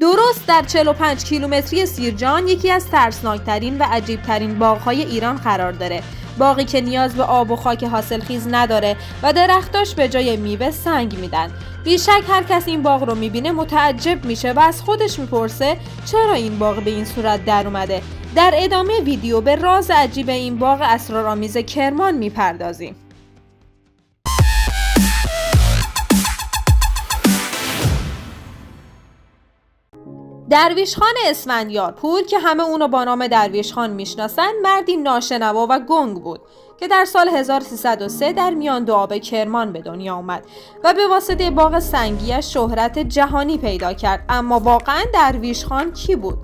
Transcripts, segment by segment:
درست در 45 کیلومتری سیرجان یکی از ترسناکترین و عجیبترین باغ‌های ایران قرار داره. باغی که نیاز به آب و خاک حاصلخیز نداره و درختاش به جای میوه سنگ میدن. بیشک هر کس این باغ رو میبینه متعجب میشه و از خودش میپرسه چرا این باغ به این صورت در اومده. در ادامه ویدیو به راز عجیب این باغ اسرارآمیز کرمان میپردازیم. درویش خان اسفندیارپور که همه اونو با نام درویش خان میشناسن، مردی ناشنوا و گنگ بود که در سال 1303 در میان دو آب کرمان به دنیا آمد و به واسطه باغ سنگیش شهرت جهانی پیدا کرد. اما واقعا درویش خان کی بود؟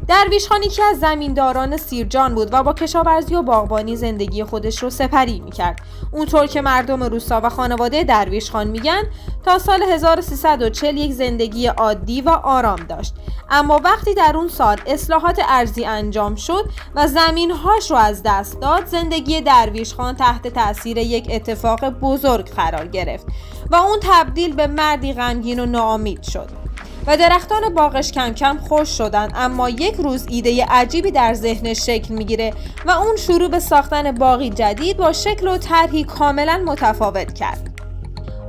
درویش خان یکی از زمینداران سیرجان بود و با کشاورزی و باغبانی زندگی خودش رو سپری میکرد. اونطور که مردم روستا و خانواده درویش خان میگن تا سال 1340 یک زندگی عادی و آرام داشت. اما وقتی در اون سال اصلاحات ارضی انجام شد و زمینهاش رو از دست داد، زندگی درویش خان تحت تاثیر یک اتفاق بزرگ قرار گرفت و اون تبدیل به مردی غمگین و ناامید شد و درختان باغش کم کم خشک شدند. اما یک روز ایده عجیبی در ذهنش شکل میگیره و اون شروع به ساختن باغی جدید با شکل و طرحی کاملا متفاوت کرد.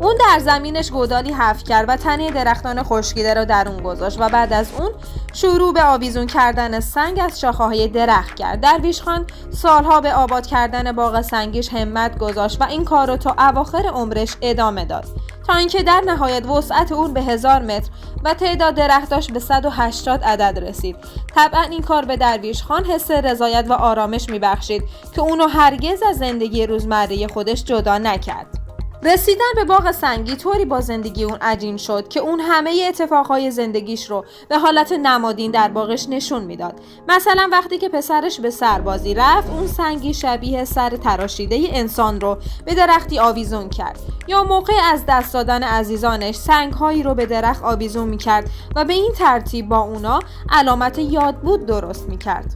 اون در زمینش گودالی حفر کرد و تنه درختان خشکیده را در اون گذاشت و بعد از اون شروع به آویزون کردن سنگ از شاخه‌های درخت کرد. درویش خان سالها به آباد کردن باغ سنگیش همت گذاشت و این کار رو تا اواخر عمرش ادامه داد تا اینکه در نهایت وسعت اون به 1000 متر و تعداد درختاش به 180 عدد رسید. طبعا این کار به درویش خان حس رضایت و آرامش میبخشید که اونو هرگز از زندگی روزمره خودش جدا نکرد. رسیدن به باغ سنگی طوری با زندگی اون عجین شد که اون همه اتفاقهای زندگیش رو به حالت نمادین در باغش نشون میداد. مثلا وقتی که پسرش به سربازی رفت، اون سنگی شبیه سر تراشیده انسان رو به درختی آویزون کرد، یا موقع از دست دادن عزیزانش سنگهایی رو به درخت آویزون میکرد و به این ترتیب با اونا علامت یادبود درست میکرد.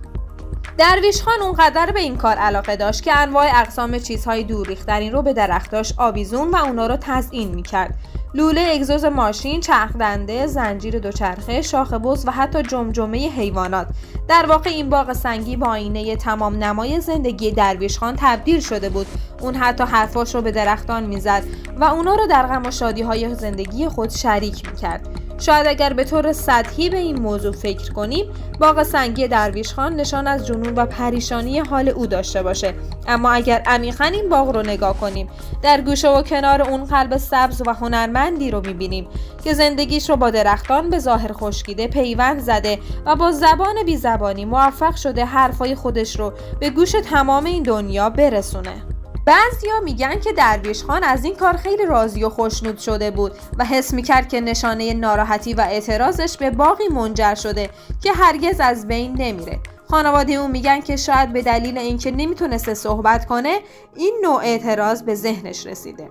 درویش خان اونقدر به این کار علاقه داشت که انواع اقسام چیزهای دور ریختنی رو به درختاش آویزون و اونا رو تزیین میکرد. لوله اگزوز ماشین، چرخدنده، زنجیر دوچرخه، شاخ بز و حتی جمجمه حیوانات. در واقع این باغ سنگی با آینه تمام نمای زندگی درویش خان تبدیل شده بود. اون حتی حرفاش رو به درختان میزد و اونا رو در غم و شادی‌های زندگی خود شریک میکرد. شاید اگر به طور سطحی به این موضوع فکر کنیم، باغ سنگی درویش خان نشان از جنون و پریشانی حال او داشته باشه، اما اگر عمیقاً این باغ رو نگاه کنیم، در گوشه و کنار اون قلب سبز و هنرمندی رو میبینیم که زندگیش رو با درختان به ظاهر خشکیده پیوند زده و با زبان بی زبانی موفق شده حرفای خودش رو به گوش تمام این دنیا برسونه. بعضیا میگن که درویش خان از این کار خیلی راضی و خوشنود شده بود و حس میکرد که نشانه ناراحتی و اعتراضش به باغی منجر شده که هرگز از بین نمیره. خانواده اون میگن که شاید به دلیل اینکه نمیتونسته صحبت کنه، این نوع اعتراض به ذهنش رسیده.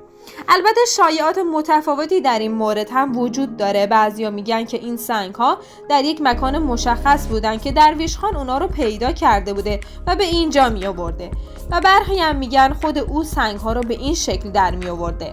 البته شایعات متفاوتی در این مورد هم وجود داره. بعضیا میگن که این سنگ ها در یک مکان مشخص بودن که درویش خان اونا رو پیدا کرده بوده و به اینجا می آورده و برخی هم میگن خود او سنگ ها رو به این شکل در می آورده.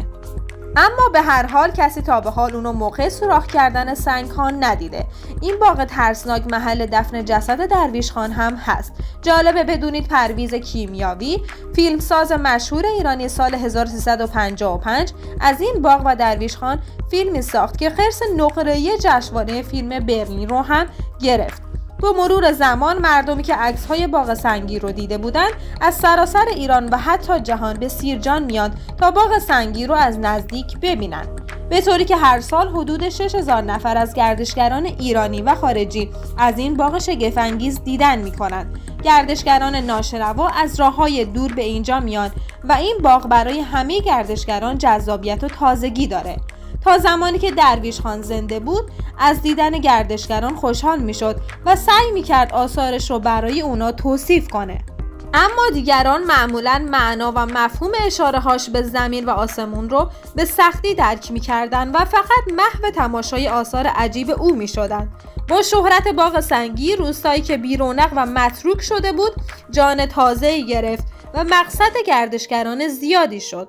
اما به هر حال کسی تا به حال اونو موقع سوراخ کردن سنگ ها ندیده. این باغ ترسناک محل دفن جسد درویش خان هم هست. جالبه بدونید پرویز کیمیاوی، فیلمساز مشهور ایرانی، سال 1355 از این باغ و درویش خان فیلمی ساخت که خرس نقره‌ای جشنواره فیلم برلین رو هم گرفت. با مرور زمان مردمی که عکس‌های باغ سنگی رو دیده بودند از سراسر ایران و حتی جهان به سیرجان میان تا باغ سنگی رو از نزدیک ببینن، به طوری که هر سال حدود 6000 نفر از گردشگران ایرانی و خارجی از این باغ شگفت‌انگیز دیدن میکنند. گردشگران ناشنوا از راه‌های دور به اینجا میان و این باغ برای همه گردشگران جذابیت و تازگی داره. تا زمانی که درویش خان زنده بود از دیدن گردشگران خوشحال میشد و سعی میکرد آثارش رو برای اونا توصیف کنه. اما دیگران معمولاً معنا و مفهوم اشاره‌هاش به زمین و آسمون رو به سختی درک می‌کردن و فقط محو تماشای آثار عجیب او می‌شدند. با شهرت باغ سنگی، روستایی که بی‌رونق و متروک شده بود، جان تازه‌ای گرفت و مقصد گردشگران زیادی شد.